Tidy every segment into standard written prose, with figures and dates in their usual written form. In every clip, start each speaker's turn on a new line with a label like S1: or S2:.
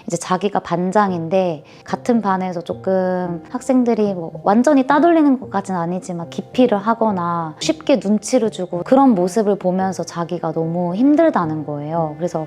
S1: 이제 자기가 반장인데 같은 반에서 조금 학생들이 뭐 완전히 따돌리는 것까지는 아니지만 기피를 하거나 쉽게 눈치를 주고 그런 모습을 보면서 자기가 너무 힘들다는 거예요. 그래서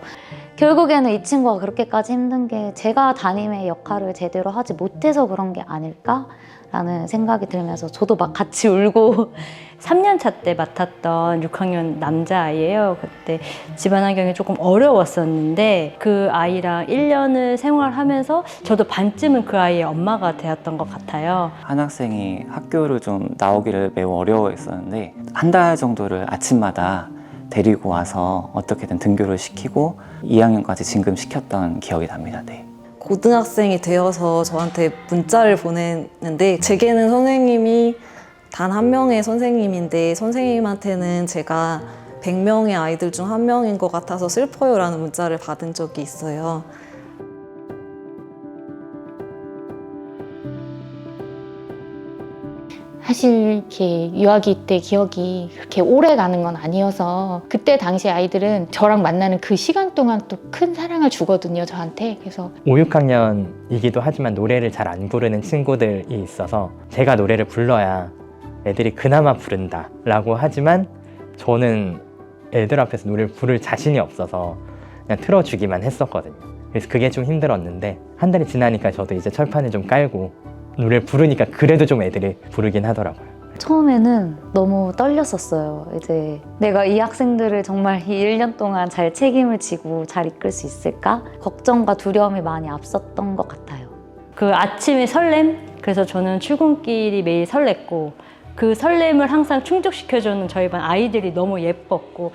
S1: 결국에는 이 친구가 그렇게까지 힘든 게 제가 담임의 역할을 제대로 하지 못해서 그런 게 아닐까라는 생각이 들면서 저도 막 같이 울고
S2: 3년차 때 맡았던 6학년 남자아이예요. 그때 집안 환경이 조금 어려웠었는데 그 아이랑 1년을 생활하면서 저도 반쯤은 그 아이의 엄마가 되었던 것 같아요.
S3: 한 학생이 학교를 좀 나오기를 매우 어려워했었는데 한 달 정도를 아침마다 데리고 와서 어떻게든 등교를 시키고 2학년까지 진급시켰던 기억이 납니다. 네.
S4: 고등학생이 되어서 저한테 문자를 보냈는데 제게는 선생님이 단 한 명의 선생님인데 선생님한테는 제가 100명의 아이들 중 한 명인 것 같아서 슬퍼요 라는 문자를 받은 적이 있어요.
S5: 사실 이렇게 유아기 때 기억이 그렇게 오래 가는 건 아니어서 그때 당시 아이들은 저랑 만나는 그 시간 동안 또 큰 사랑을 주거든요, 저한테. 그래서
S6: 5, 6학년이기도 하지만 노래를 잘 안 부르는 친구들이 있어서 제가 노래를 불러야 애들이 그나마 부른다 라고 하지만 저는 애들 앞에서 노래를 부를 자신이 없어서 그냥 틀어주기만 했었거든요. 그래서 그게 좀 힘들었는데 한 달이 지나니까 저도 이제 철판을 좀 깔고 노래를 부르니까 그래도 좀 애들이 부르긴 하더라고요.
S1: 처음에는 너무 떨렸었어요. 이제 내가 이 학생들을 정말 이 1년 동안 잘 책임을 지고 잘 이끌 수 있을까? 걱정과 두려움이 많이 앞섰던 것 같아요.
S2: 그 아침의 설렘? 그래서 저는 출근길이 매일 설렜고 그 설렘을 항상 충족시켜주는 저희 반 아이들이 너무 예뻤고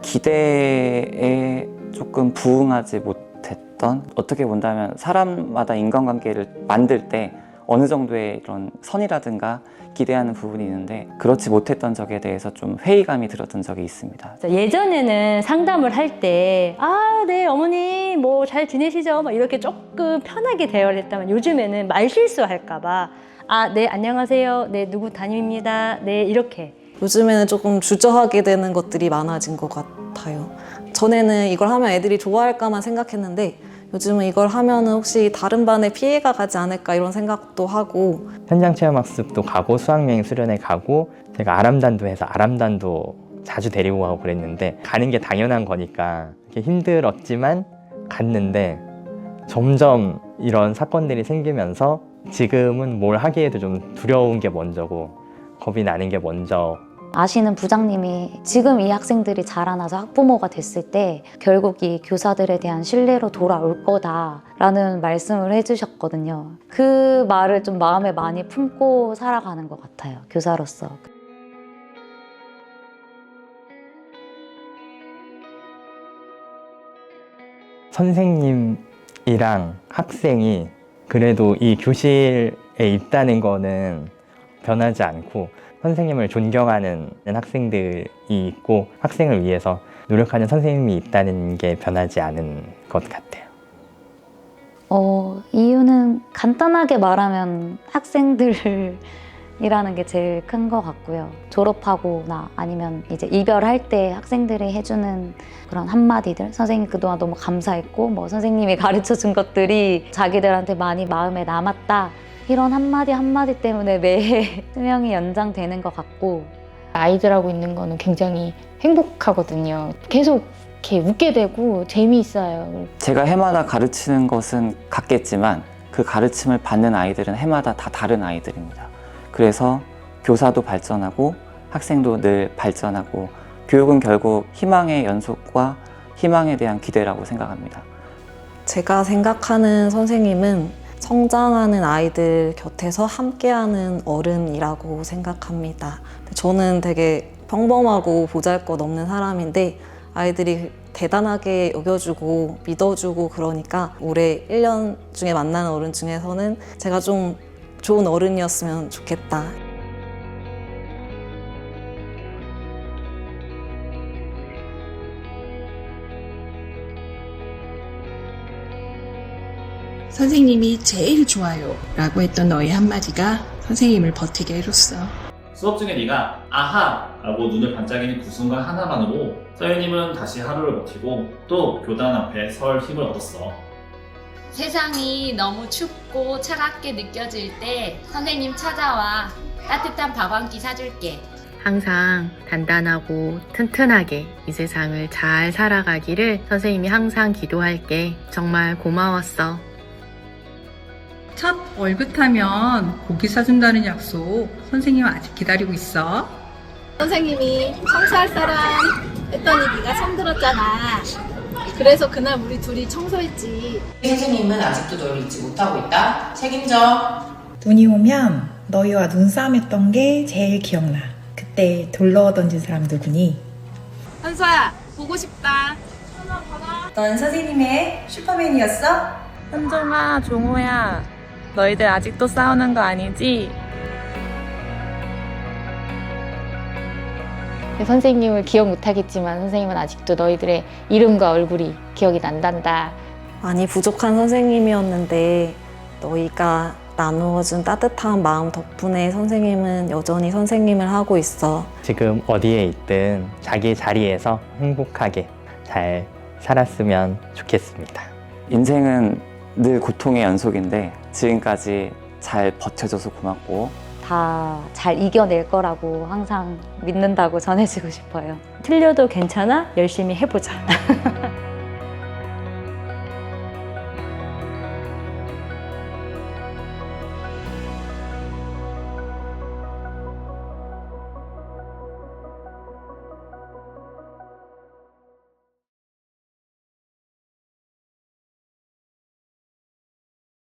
S3: 기대에 조금 부응하지 못했던, 어떻게 본다면 사람마다 인간관계를 만들 때 어느 정도의 이런 선이라든가 기대하는 부분이 있는데 그렇지 못했던 적에 대해서 좀 회의감이 들었던 적이 있습니다.
S2: 예전에는 상담을 할 때 아, 네 어머니 뭐 잘 지내시죠? 막 이렇게 조금 편하게 대화를 했다면 요즘에는 말실수할까 봐 아, 네 안녕하세요. 네 누구 담임입니다. 네 이렇게
S4: 요즘에는 조금 주저하게 되는 것들이 많아진 것 같아요. 전에는 이걸 하면 애들이 좋아할까만 생각했는데 요즘은 이걸 하면은 혹시 다른 반에 피해가 가지 않을까 이런 생각도 하고
S6: 현장 체험학습도 가고 수학여행 수련회 가고 제가 아람단도 해서 아람단도 자주 데리고 가고 그랬는데 가는 게 당연한 거니까 이렇게 힘들었지만 갔는데 점점 이런 사건들이 생기면서 지금은 뭘 하기에도 좀 두려운 게 먼저고 겁이 나는 게 먼저.
S1: 아시는 부장님이 지금 이 학생들이 자라나서 학부모가 됐을 때 결국 이 교사들에 대한 신뢰로 돌아올 거다라는 말씀을 해주셨거든요. 그 말을 좀 마음에 많이 품고 살아가는 것 같아요, 교사로서.
S6: 선생님이랑 학생이 그래도 이 교실에 있다는 거는 변하지 않고 선생님을 존경하는 학생들이 있고 학생을 위해서 노력하는 선생님이 있다는 게 변하지 않은 것 같아요.
S1: 이유는 간단하게 말하면 학생들이라는 게 제일 큰 것 같고요. 졸업하거나 아니면 이제 이별할 때 학생들이 해주는 그런 한마디들, 선생님 그동안 너무 감사했고 뭐 선생님이 가르쳐준 것들이 자기들한테 많이 마음에 남았다, 이런 한마디 한마디 때문에 매해 수명이 연장되는 것 같고
S5: 아이들하고 있는 거는 굉장히 행복하거든요. 계속 이렇게 웃게 되고 재미있어요.
S3: 제가 해마다 가르치는 것은 같겠지만 그 가르침을 받는 아이들은 해마다 다 다른 아이들입니다. 그래서 교사도 발전하고 학생도 늘 발전하고 교육은 결국 희망의 연속과 희망에 대한 기대라고 생각합니다.
S4: 제가 생각하는 선생님은 성장하는 아이들 곁에서 함께하는 어른이라고 생각합니다. 저는 되게 평범하고 보잘것없는 사람인데 아이들이 대단하게 여겨주고 믿어주고 그러니까 올해 1년 중에 만나는 어른 중에서는 제가 좀 좋은 어른이었으면 좋겠다.
S7: 선생님이 제일 좋아요 라고 했던 너의 한마디가 선생님을 버티게 해줬어. 수업 중에 네가 아하! 라고 눈을 반짝이는 그 순간 하나만으로 서윤님은 다시 하루를 버티고 또 교단 앞에 설 힘을 얻었어.
S8: 세상이 너무 춥고 차갑게 느껴질 때 선생님 찾아와. 따뜻한 밥 한 끼 사줄게.
S9: 항상 단단하고 튼튼하게 이 세상을 잘 살아가기를 선생님이 항상 기도할게. 정말 고마웠어.
S10: 첫 월급하면 고기 사준다는 약속 선생님 아직 기다리고 있어.
S11: 선생님이 청소할 사람 했더니 네가 손들었잖아. 그래서 그날 우리 둘이 청소했지.
S12: 선생님은 아직도 너를 잊지 못하고 있다. 책임져.
S13: 눈이 오면 너희와 눈싸움 했던 게 제일 기억나. 그때 돌러 던진 사람 누구니?
S11: 현서야, 보고 싶다.
S13: 넌 선생님의 슈퍼맨이었어?
S9: 현종아, 종호야, 너희들 아직도 싸우는 거 아니지?
S5: 선생님을 기억 못하겠지만 선생님은 아직도 너희들의 이름과 얼굴이 기억이 난단다.
S4: 많이 부족한 선생님이었는데 너희가 나누어준 따뜻한 마음 덕분에 선생님은 여전히 선생님을 하고 있어.
S6: 지금 어디에 있든 자기 자리에서 행복하게 잘 살았으면 좋겠습니다.
S3: 인생은 늘 고통의 연속인데 지금까지 잘 버텨줘서 고맙고
S1: 다 잘 이겨낼 거라고 항상 믿는다고 전해주고 싶어요.
S2: 틀려도 괜찮아. 열심히 해보자.